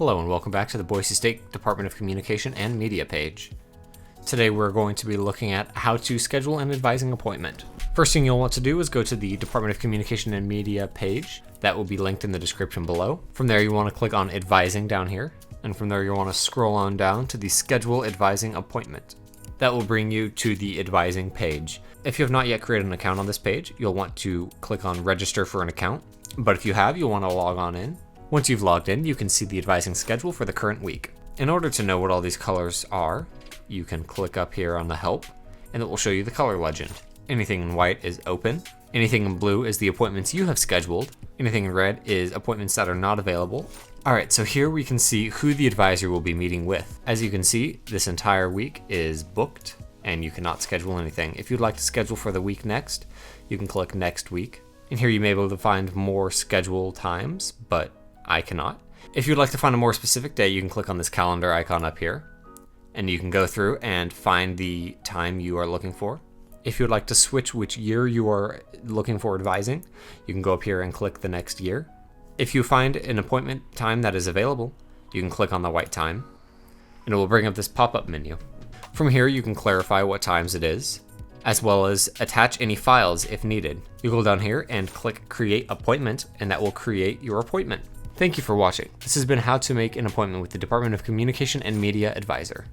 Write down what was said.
Hello and welcome back to the Boise State Department of Communication and Media page. Today we're going to be looking at how to schedule an advising appointment. First thing you'll want to do is go to the Department of Communication and Media page. That will be linked in the description below. From there you want to click on Advising down here, and from there you'll want to scroll on down to the Schedule Advising Appointment. That will bring you to the advising page. If you have not yet created an account on this page, you'll want to click on Register for an account, but if you have, you'll want to log on in. Once you've logged in, you can see the advising schedule for the current week. In order to know what all these colors are, you can click up here on the help, and it will show you the color legend. Anything in white is open. Anything in blue is the appointments you have scheduled. Anything in red is appointments that are not available. Alright, so here we can see who the advisor will be meeting with. As you can see, this entire week is booked, and you cannot schedule anything. If you'd like to schedule for the week next, you can click Next Week. And here you may be able to find more schedule times, but I cannot. If you'd like to find a more specific day, you can click on this calendar icon up here, and you can go through and find the time you are looking for. If you'd like to switch which year you are looking for advising, you can go up here and click the next year. If you find an appointment time that is available, you can click on the white time, and it will bring up this pop-up menu. From here, you can clarify what times it is, as well as attach any files if needed. You go down here and click Create Appointment, and that will create your appointment. Thank you for watching. This has been How to Make an Appointment with the Department of Communication and Media Advisor.